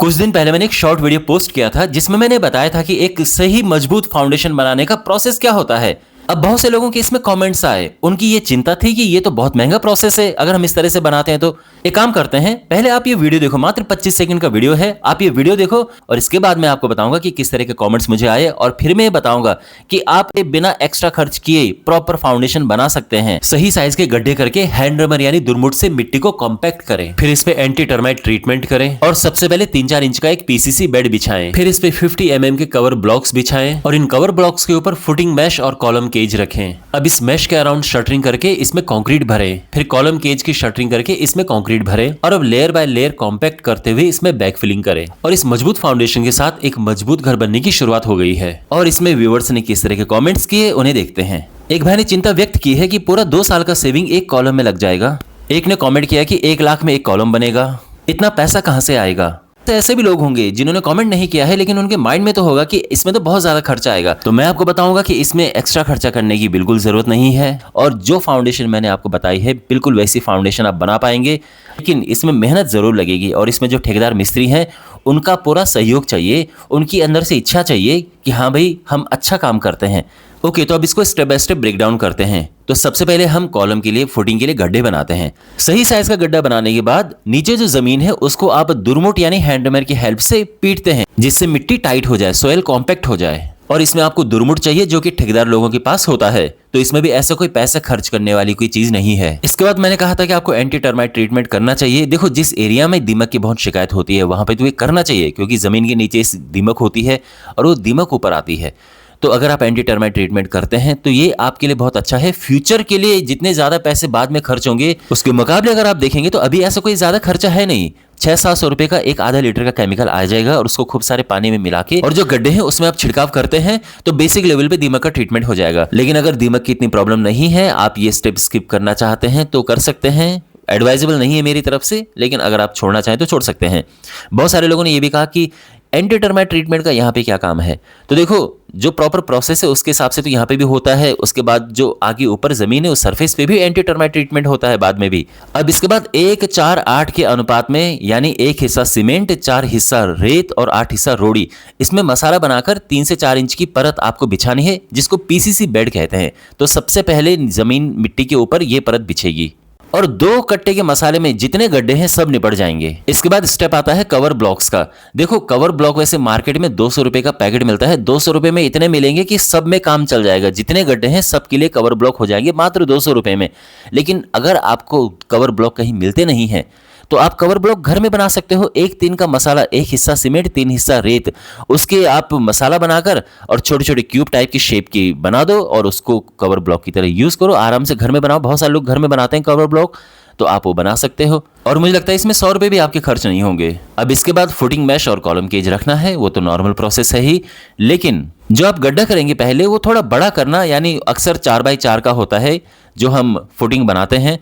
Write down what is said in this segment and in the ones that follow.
कुछ दिन पहले मैंने एक शॉर्ट वीडियो पोस्ट किया था जिसमें मैंने बताया था कि एक सही मजबूत फाउंडेशन बनाने का प्रोसेस क्या होता है। अब बहुत से लोगों के इसमें कमेंट्स आए, उनकी ये चिंता थी कि ये तो बहुत महंगा प्रोसेस है, अगर हम इस तरह से बनाते हैं तो। एक काम करते हैं, पहले आप ये वीडियो देखो, मात्र 25 सेकंड का वीडियो है, आप ये वीडियो देखो और इसके बाद मैं आपको बताऊंगा कि किस तरह के कमेंट्स मुझे आए और फिर मैं ये बताऊंगा कि आप बिना एक्स्ट्रा खर्च किए प्रॉपर फाउंडेशन बना सकते हैं। सही साइज के गड्ढे करके हैंड रमर यानी दुरमुट से मिट्टी को कॉम्पैक्ट करें, फिर इस पे एंटी टर्माइट ट्रीटमेंट करें और सबसे पहले 3-4 इंच का एक पीसीसी बेड बिछाएं, फिर इस पे 50 mm के कवर ब्लॉक्स बिछाएं और इन कवर ब्लॉक्स के ऊपर फुटिंग मैश और कॉलम केज रखें। अब इस मैश के अराउंड शटरिंग करके इसमें कंक्रीट भरें, फिर कॉलम केज की शटरिंग करके इसमें कंक्रीट भरें और अब लेयर बाय लेयर कॉम्पैक्ट करते हुए इसमें बैक फिलिंग करें। और इस मजबूत फाउंडेशन के साथ एक मजबूत घर बनने की शुरुआत हो गई है। और इसमें व्यूअर्स ने किस तरह के कमेंट्स किए उन्हें देखते हैं। एक भाई ने चिंता व्यक्त की है कि पूरा 2 साल का सेविंग एक कॉलम में लग जाएगा। एक ने कमेंट किया कि 1 लाख में एक कॉलम बनेगा, इतना पैसा कहां से आएगा। तो ऐसे भी लोग होंगे जिन्होंने कमेंट नहीं किया है लेकिन उनके माइंड में तो होगा कि इसमें तो बहुत ज्यादा खर्चा आएगा। तो मैं आपको बताऊंगा कि इसमें एक्स्ट्रा खर्चा करने की बिल्कुल जरूरत नहीं है और जो फाउंडेशन मैंने आपको बताई है बिल्कुल वैसी फाउंडेशन आप बना पाएंगे। लेकिन इसमें मेहनत जरूर लगेगी और इसमें जो ठेकेदार मिस्त्री हैं उनका पूरा सहयोग चाहिए, उनकी अंदर से इच्छा चाहिए कि हाँ भाई हम अच्छा काम करते हैं। ओके, तो अब इसको step by step break down करते हैं। तो सबसे पहले हम कॉलम के लिए फुटिंग के लिए गड्ढे बनाते हैं। सही साइज का गड्ढा बनाने के बाद नीचे जो जमीन है उसको आप दुरमुट यानी हैंडमर की हेल्प से पीटते हैं जिससे मिट्टी टाइट हो जाए, सोयल कॉम्पैक्ट हो जाए। और इसमें आपको दुरमुट चाहिए जो कि ठेकेदार लोगों के पास होता है, तो इसमें भी ऐसा कोई पैसा खर्च करने वाली कोई चीज नहीं है। इसके बाद मैंने कहा था कि आपको एंटी टर्माइट ट्रीटमेंट करना चाहिए। देखो, जिस एरिया में दीमक की बहुत शिकायत होती है वहां पे तो ये करना चाहिए क्योंकि जमीन के नीचे दीमक होती है और वो दीमक ऊपर आती है। तो अगर आप एंटी टर्माइट ट्रीटमेंट करते हैं तो ये आपके लिए बहुत अच्छा है। फ्यूचर के लिए जितने ज्यादा पैसे बाद में खर्च होंगे उसके मुकाबले अगर आप देखेंगे तो अभी ऐसा कोई ज्यादा खर्चा है नहीं। 600-700 रुपए का एक आधा लीटर का केमिकल आ जाएगा और उसको खूब सारे पानी में मिला के और जो गड्ढे हैं उसमें आप छिड़काव करते हैं तो बेसिक लेवल पे दीमक का ट्रीटमेंट हो जाएगा। लेकिन अगर दीमक की इतनी प्रॉब्लम नहीं है, आप ये स्टेप स्किप करना चाहते हैं तो कर सकते हैं। एडवाइजेबल नहीं है मेरी तरफ से, लेकिन अगर आप छोड़ना चाहें तो छोड़ सकते हैं। बहुत सारे लोगों ने ये भी कहा कि एंटी टर्माइट ट्रीटमेंट का यहाँ पे क्या काम है। तो देखो, जो प्रॉपर प्रोसेस है उसके हिसाब से तो यहाँ पे भी होता है। उसके बाद जो आगे ऊपर जमीन है उस सरफेस पे भी एंटी टर्माइट ट्रीटमेंट होता है बाद में भी। अब इसके बाद 1:4:8 के अनुपात में यानी 1 हिस्सा सीमेंट, 4 हिस्सा रेत और 8 हिस्सा रोड़ी, इसमें मसाला बनाकर 3 से 4 इंच की परत आपको बिछानी है जिसको पीसीसी बेड कहते हैं। तो सबसे पहले जमीन मिट्टी के ऊपर ये परत बिछेगी और 2 कट्टे के मसाले में जितने गड्ढे हैं सब निपट जाएंगे। इसके बाद स्टेप आता है कवर ब्लॉक्स का। देखो, कवर ब्लॉक वैसे मार्केट में 200 रुपए का पैकेट मिलता है। 200 रुपए में इतने मिलेंगे कि सब में काम चल जाएगा। जितने गड्ढे हैं सब के लिए कवर ब्लॉक हो जाएंगे मात्र 200 रुपए में। लेकिन अगर आपको कवर ब्लॉक कहीं मिलते नहीं है तो आप कवर ब्लॉक घर में बना सकते हो। 1-3 का मसाला, 1 हिस्सा सीमेंट, 3 हिस्सा रेत, उसके आप मसाला बनाकर और छोटे छोटे क्यूब टाइप की शेप की बना दो और उसको कवर ब्लॉक की तरह यूज करो। आराम से घर में बनाओ। बहुत सारे लोग घर में बनाते हैं कवर ब्लॉक, तो आप वो बना सकते हो और मुझे लगता है इसमें 100 रुपए भी आपके खर्च नहीं होंगे। अब इसके बाद फुटिंग मैश और कॉलम केज रखना है, वो तो नॉर्मल प्रोसेस है ही। लेकिन जो आप गड्ढा करेंगे पहले वो थोड़ा बड़ा करना, यानी अक्सर 4x4 का होता है जो हम फुटिंग बनाते हैं,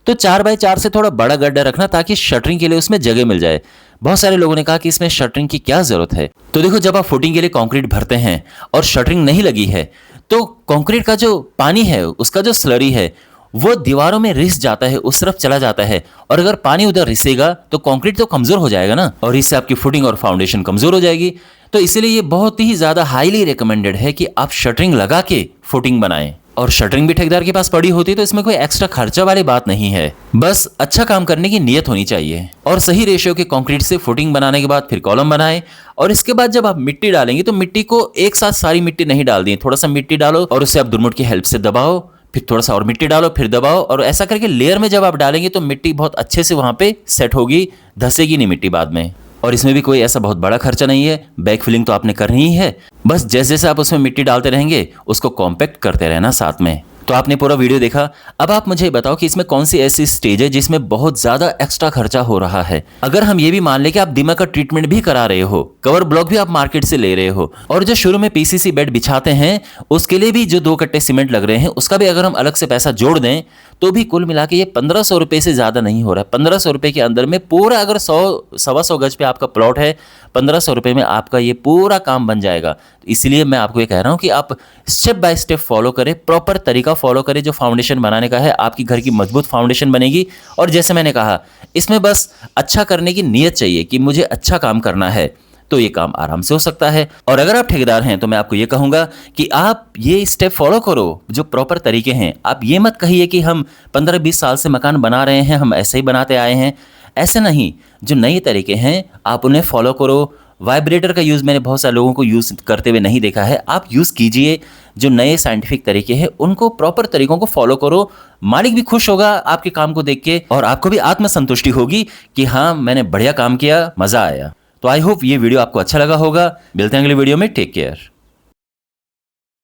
तो 4x4 से थोड़ा बड़ा गड्ढा रखना ताकि शटरिंग के लिए उसमें जगह मिल जाए। बहुत सारे लोगों ने कहा कि इसमें शटरिंग की क्या जरूरत है। तो देखो, जब आप फुटिंग के लिए कंक्रीट भरते हैं और शटरिंग नहीं लगी है तो कंक्रीट का जो पानी है, उसका जो स्लरी है वो दीवारों में रिस जाता है, उस तरफ चला जाता है और अगर पानी उधर रिसेगा तो कंक्रीट तो कमजोर हो जाएगा ना, और इससे आपकी फुटिंग और फाउंडेशन कमजोर हो जाएगी। तो इसीलिए ये बहुत ही ज्यादा हाईली रिकमेंडेड है कि आप शटरिंग लगा के फुटिंग बनाएं। और शटरिंग भी ठेकेदार के पास पड़ी होती है तो इसमें कोई एक्स्ट्रा खर्चा वाली बात नहीं है। बस अच्छा काम करने की नीयत होनी चाहिए और सही रेशियो के कंक्रीट से फुटिंग बनाने के बाद फिर कॉलम बनाएं। और इसके बाद जब आप मिट्टी डालेंगे तो मिट्टी को एक साथ सारी मिट्टी नहीं डाल दी, थोड़ा सा मिट्टी डालो और उसे आप दुरमुट की हेल्प से दबाओ, फिर थोड़ा सा और मिट्टी डालो, फिर दबाओ, और ऐसा करके लेयर में जब आप डालेंगे तो मिट्टी बहुत अच्छे से वहां पे सेट होगी, धसेगी नहीं मिट्टी बाद में। और इसमें भी कोई ऐसा बहुत बड़ा खर्चा नहीं है। बैक फिलिंग तो आपने करनी ही है, बस जैसे जैसे आप उसमें मिट्टी डालते रहेंगे उसको कॉम्पैक्ट करते रहना साथ में। तो आपने पूरा वीडियो देखा। अब आप मुझे बताओ कि इसमें कौन सी ऐसी स्टेज है जिसमें बहुत ज्यादा एक्स्ट्रा खर्चा हो रहा है। अगर हम ये भी मान ले कि आप दीमक का ट्रीटमेंट भी करा रहे हो, कवर ब्लॉक भी आप मार्केट से ले रहे हो और जो शुरू में पीसीसी बेड बिछाते हैं उसके लिए भी जो 2 कट्टे सीमेंट लग रहे हैं उसका भी अगर हम अलग से पैसा जोड़ दें तो भी कुल मिला के ये 1500 रुपए से ज्यादा नहीं हो रहा है। 1500 रुपए के अंदर में पूरा, अगर 100-125 गज पे आपका प्लॉट है, 1500 रुपए में आपका ये पूरा काम बन जाएगा। इसलिए मैं आपको ये कह रहा हूँ कि आप स्टेप बाय स्टेप फॉलो करें, प्रॉपर तरीका फॉलो करें जो फाउंडेशन बनाने का है, आपकी घर की मजबूत फाउंडेशन बनेगी। और जैसे मैंने कहा, इसमें बस अच्छा करने की नीयत चाहिए कि मुझे अच्छा काम करना है, तो ये काम आराम से हो सकता है। और अगर आप ठेकेदार हैं तो मैं आपको ये कहूंगा कि आप ये स्टेप फॉलो करो जो प्रॉपर तरीके हैं। आप ये मत कहिए कि हम 15-20 साल से मकान बना रहे हैं, हम ऐसे ही बनाते आए हैं। ऐसे नहीं, जो नए तरीके हैं आप उन्हें फॉलो करो। वाइब्रेटर का यूज़ मैंने बहुत सारे लोगों को यूज़ करते हुए नहीं देखा है, आप यूज़ कीजिए। जो नए साइंटिफिक तरीके हैं उनको, प्रॉपर तरीकों को फॉलो करो। मालिक भी खुश होगा आपके काम को देख के, और आपको भी आत्मसंतुष्टि होगी कि हाँ, मैंने बढ़िया काम किया, मज़ा आया। तो आई होप ये वीडियो आपको अच्छा लगा होगा। मिलते हैं अगले वीडियो में। Take care.